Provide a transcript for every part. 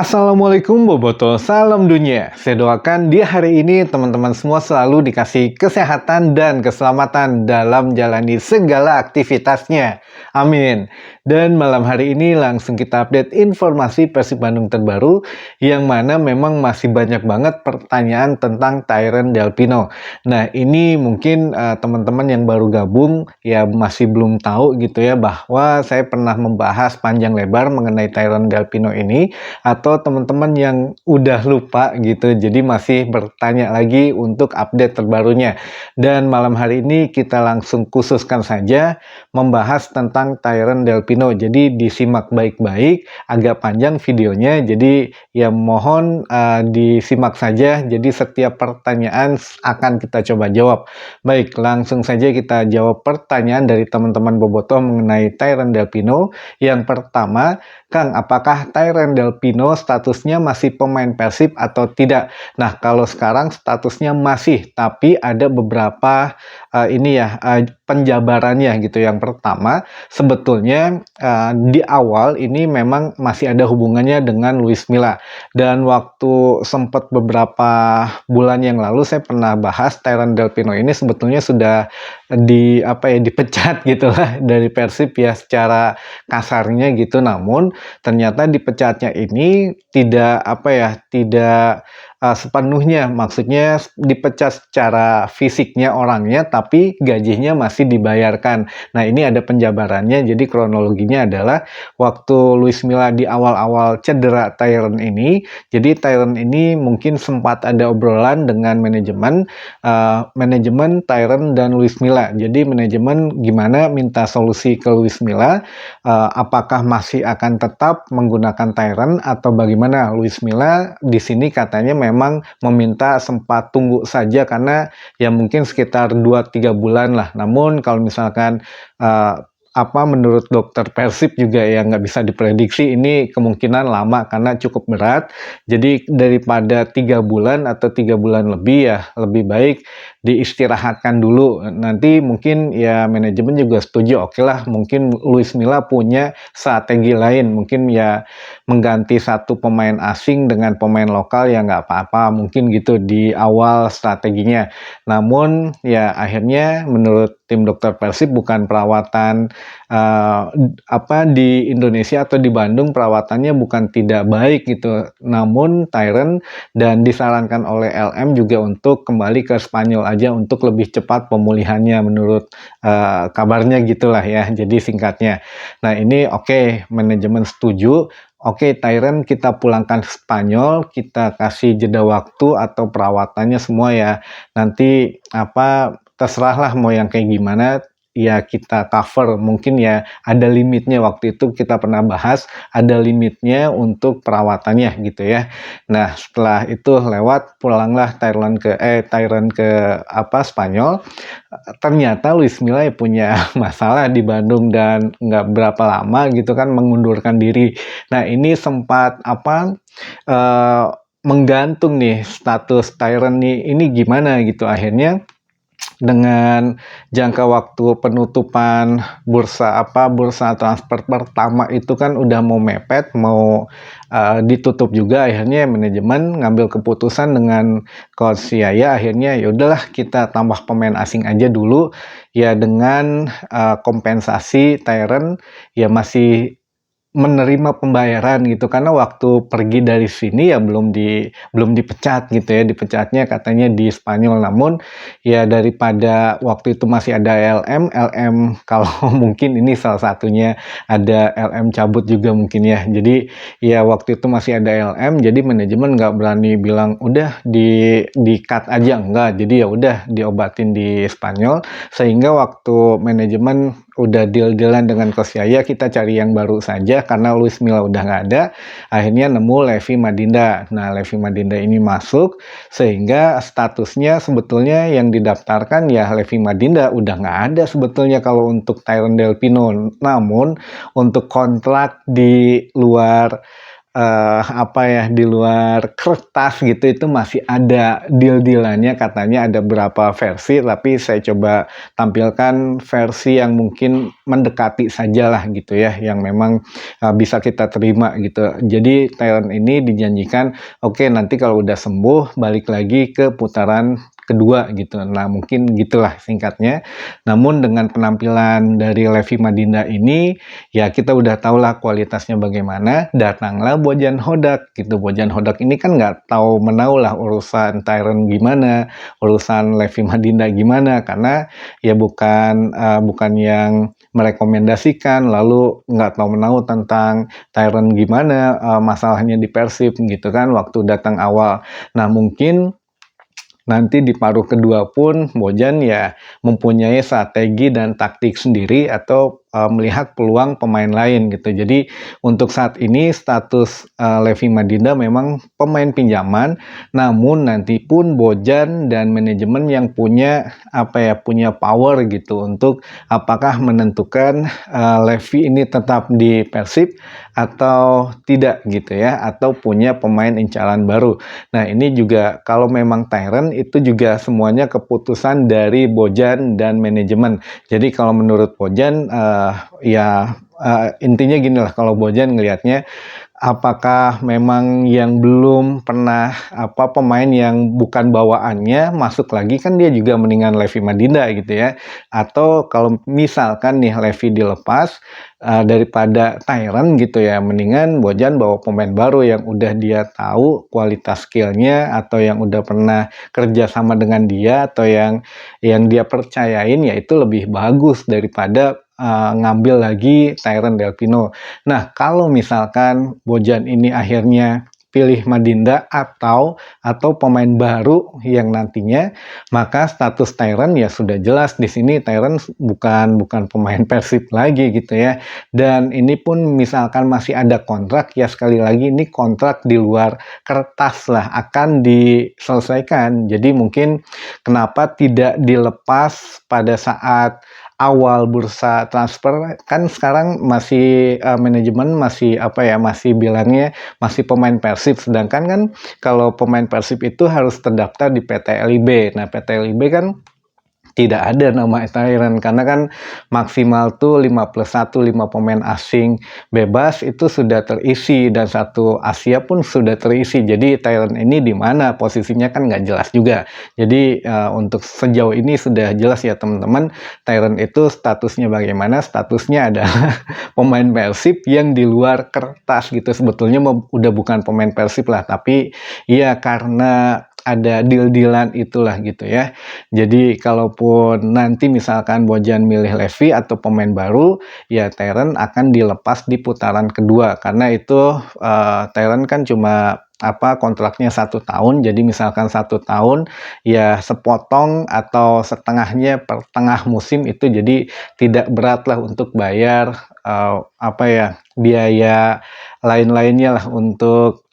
Assalamualaikum Boboto, salam dunia. Saya doakan di hari ini teman-teman semua selalu dikasih kesehatan dan keselamatan dalam jalani segala aktivitasnya. Amin. Dan malam hari ini langsung kita update informasi Persib Bandung terbaru yang mana memang masih banyak banget pertanyaan tentang Tyron Delpino. Nah, ini mungkin teman-teman yang baru gabung ya masih belum tahu gitu ya bahwa saya pernah membahas panjang lebar mengenai Tyron Delpino ini, atau teman-teman yang udah lupa gitu, jadi masih bertanya lagi untuk update terbarunya. Dan malam hari ini kita langsung khususkan saja membahas tentang Tyron Delpino. Jadi disimak baik-baik, agak panjang videonya, jadi ya mohon disimak saja. Jadi setiap pertanyaan akan kita coba jawab. Baik, langsung saja kita jawab pertanyaan dari teman-teman Bobotoh mengenai Tyron Delpino. Yang pertama, Kang, apakah Tyron Delpino statusnya masih pemain Persib atau tidak? Nah, kalau sekarang statusnya masih, tapi ada beberapa penjabarannya gitu. Yang pertama, sebetulnya di awal ini memang masih ada hubungannya dengan Luis Milla. Dan waktu sempat beberapa bulan yang lalu saya pernah bahas Tyron Delpino ini sebetulnya sudah dipecat gitulah dari Persib ya secara kasarnya gitu. Namun ternyata dipecatnya ini tidak sepenuhnya, maksudnya dipecat secara fisiknya orangnya, tapi gajinya masih dibayarkan. Nah, ini ada penjabarannya. Jadi kronologinya adalah waktu Luis Milla di awal-awal cedera Tyron ini, jadi Tyron ini mungkin sempat ada obrolan dengan manajemen Tyron dan Luis Milla. Jadi manajemen gimana minta solusi ke Luis Milla, apakah masih akan tetap menggunakan Tyron atau bagaimana. Luis Milla di sini katanya memang meminta sempat tunggu saja karena ya mungkin sekitar 2-3 bulan lah. Namun kalau misalkan menurut dokter Persib juga ya nggak bisa diprediksi, ini kemungkinan lama karena cukup berat. Jadi daripada 3 bulan atau 3 bulan lebih, ya lebih baik diistirahatkan dulu. Nanti mungkin ya manajemen juga setuju, oke lah mungkin Luis Milla punya strategi lain, mungkin ya mengganti satu pemain asing dengan pemain lokal ya nggak apa-apa, mungkin gitu di awal strateginya. Namun ya akhirnya menurut tim dokter Persib bukan perawatan di Indonesia atau di Bandung, perawatannya bukan tidak baik gitu. Namun Tyron dan disarankan oleh LM juga untuk kembali ke Spanyol aja untuk lebih cepat pemulihannya menurut kabarnya gitulah ya. Jadi singkatnya. Nah, ini oke, manajemen setuju. Oke, Tyron kita pulangkan ke Spanyol, kita kasih jeda waktu atau perawatannya semua ya. Nanti terserahlah mau yang kayak gimana, ya kita cover. Mungkin ya ada limitnya, waktu itu kita pernah bahas ada limitnya untuk perawatannya gitu ya. Nah, setelah itu lewat, pulanglah Tyron ke Spanyol. Ternyata Luis Milla ya punya masalah di Bandung dan nggak berapa lama gitu kan mengundurkan diri. Nah, ini sempat menggantung nih status Tyron ini gimana gitu. Akhirnya dengan jangka waktu penutupan bursa transfer pertama itu kan udah mau mepet, mau ditutup juga, akhirnya manajemen ngambil keputusan dengan coach Yaya, akhirnya ya udahlah kita tambah pemain asing aja dulu ya, dengan kompensasi Tyron ya masih menerima pembayaran gitu, karena waktu pergi dari sini ya belum dipecat gitu ya, dipecatnya katanya di Spanyol. Namun ya daripada waktu itu masih ada LM kalau mungkin ini salah satunya ada LM cabut juga mungkin ya. Jadi ya waktu itu masih ada LM, jadi manajemen nggak berani bilang udah di cut aja, enggak. Jadi ya udah diobatin di Spanyol, sehingga waktu manajemen udah deal-dealan dengan Coach Yaya, kita cari yang baru saja karena Luis Milla udah nggak ada. Akhirnya nemu Levi Madinda. Nah, Levi Madinda ini masuk sehingga statusnya sebetulnya yang didaftarkan ya Levi Madinda, udah nggak ada sebetulnya kalau untuk Tyron Delpino. Namun untuk kontrak di luar apa ya, di luar kertas gitu, itu masih ada deal-deal-annya, katanya ada berapa versi, tapi saya coba tampilkan versi yang mungkin mendekati sajalah gitu ya, yang memang, bisa kita terima gitu. Jadi Thailand ini dijanjikan, oke nanti kalau udah sembuh balik lagi ke putaran kedua gitu. Nah mungkin gitulah singkatnya. Namun dengan penampilan dari Levi Madinda ini, ya kita udah tahulah kualitasnya bagaimana, datanglah Bojan Hodak gitu. Bojan Hodak ini kan nggak tahu menahu lah urusan Tyron gimana, urusan Levi Madinda gimana, karena ya bukan yang merekomendasikan, lalu nggak tahu menahu tentang Tyron gimana, masalahnya di Persib gitu kan waktu datang awal. Nah mungkin nanti di paruh kedua pun Bojan ya mempunyai strategi dan taktik sendiri atau melihat peluang pemain lain gitu. Jadi untuk saat ini status Levi Madinda memang pemain pinjaman, namun nanti pun Bojan dan manajemen yang punya punya power gitu untuk apakah menentukan Levi ini tetap di Persib atau tidak gitu ya, atau punya pemain incaran baru. Nah ini juga kalau memang Tyron itu juga semuanya keputusan dari Bojan dan manajemen. Jadi kalau menurut Bojan intinya gini lah, kalau Bojan ngelihatnya apakah memang yang belum pernah pemain yang bukan bawaannya masuk lagi, kan dia juga mendingan Levi Madinda gitu ya. Atau kalau misalkan nih Levi dilepas daripada Tyron gitu ya, mendingan Bojan bawa pemain baru yang udah dia tahu kualitas skillnya, atau yang udah pernah kerja sama dengan dia, atau yang dia percayain, ya itu lebih bagus daripada ngambil lagi Tyron Delpino. Nah, kalau misalkan Bojan ini akhirnya pilih Madinda atau pemain baru yang nantinya, maka status Tyron ya sudah jelas di sini. Tyron bukan pemain Persib lagi gitu ya. Dan ini pun misalkan masih ada kontrak, ya sekali lagi ini kontrak di luar kertas lah, akan diselesaikan. Jadi mungkin kenapa tidak dilepas pada saat awal bursa transfer, kan sekarang masih manajemen masih masih bilangnya masih pemain Persib, sedangkan kan kalau pemain Persib itu harus terdaftar di PT LIB. Nah PT LIB kan tidak ada nama Tyron, karena kan maksimal tuh 5+1, 5 pemain asing bebas itu sudah terisi, dan 1 Asia pun sudah terisi. Jadi Tyron ini di mana posisinya kan nggak jelas juga. Jadi untuk sejauh ini sudah jelas ya teman-teman, Tyron itu statusnya bagaimana? Statusnya adalah pemain Persib yang di luar kertas gitu. Sebetulnya udah bukan pemain Persib lah, tapi ya karena ada deal-dealan itulah gitu ya. Jadi kalaupun nanti misalkan Bojan milih Levi atau pemain baru, ya Tyron akan dilepas di putaran kedua, karena itu Tyron kan cuma kontraknya 1 tahun. Jadi misalkan 1 tahun ya sepotong atau setengahnya per tengah musim itu, jadi tidak berat lah untuk bayar biaya lain-lainnya lah untuk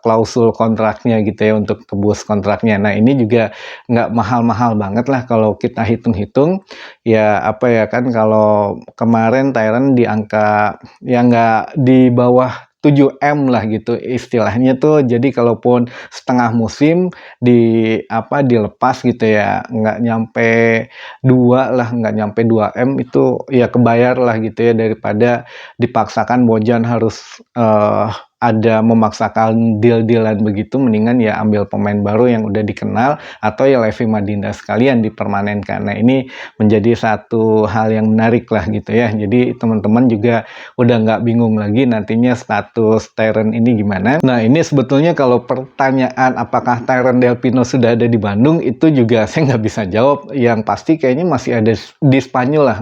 klausul kontraknya gitu ya, untuk tebus kontraknya. Nah ini juga nggak mahal-mahal banget lah kalau kita hitung-hitung ya, kan kalau kemarin Tyron di angka yang nggak di bawah 7M lah gitu istilahnya tuh. Jadi kalaupun setengah musim dilepas gitu ya, nggak nyampe 2M itu ya kebayar lah gitu ya, daripada dipaksakan Bojan harus ada memaksakan deal-dealan begitu. Mendingan ya ambil pemain baru yang udah dikenal, atau ya Levi Madinda sekalian dipermanenkan. Nah ini menjadi satu hal yang menarik lah gitu ya. Jadi teman-teman juga udah nggak bingung lagi nantinya status Tyron ini gimana. Nah ini sebetulnya kalau pertanyaan apakah Tyron Delpino sudah ada di Bandung, itu juga saya nggak bisa jawab. Yang pasti kayaknya masih ada di Spanyol lah,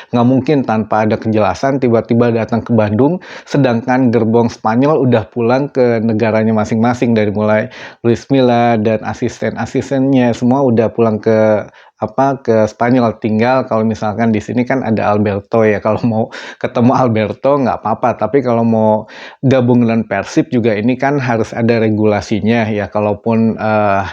nggak mungkin tanpa ada kejelasan tiba-tiba datang ke Bandung, sedangkan gerbong Spanyol udah pulang ke negaranya masing-masing. Dari mulai Luis Milla dan asisten-asistennya semua udah pulang ke ke Spanyol. Tinggal kalau misalkan di sini kan ada Alberto ya, kalau mau ketemu Alberto nggak apa-apa, tapi kalau mau gabung dengan Persib juga ini kan harus ada regulasinya ya. Kalaupun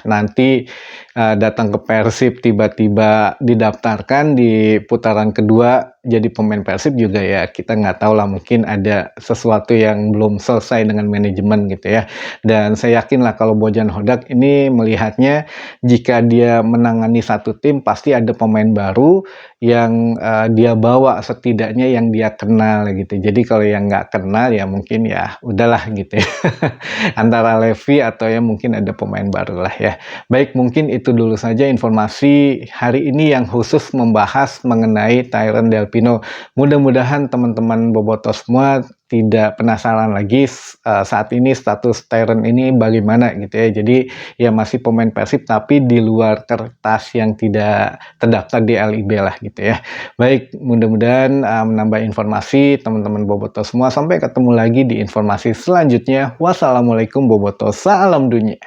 nanti datang ke Persib tiba-tiba didaftarkan di putaran kedua jadi pemain Persib juga ya, kita nggak tahu lah, mungkin ada sesuatu yang belum selesai dengan manajemen gitu ya. Dan saya yakin lah kalau Bojan Hodak ini melihatnya, jika dia menangani satu tim pasti ada pemain baru yang dia bawa, setidaknya yang dia kenal gitu. Jadi kalau yang nggak kenal ya mungkin ya udahlah gitu ya. Antara Levi atau ya mungkin ada pemain baru lah ya. Baik, mungkin itu dulu saja informasi hari ini yang khusus membahas mengenai Tyron Delpino. Mudah-mudahan teman-teman Boboto semua tidak penasaran lagi saat ini status Tyron ini bagaimana gitu ya. Jadi ya masih pemain Persib tapi di luar kertas yang tidak terdaftar di LIB lah gitu ya. Baik, mudah-mudahan menambah informasi teman-teman Boboto semua. Sampai ketemu lagi di informasi selanjutnya. Wassalamualaikum Boboto, salam dunia.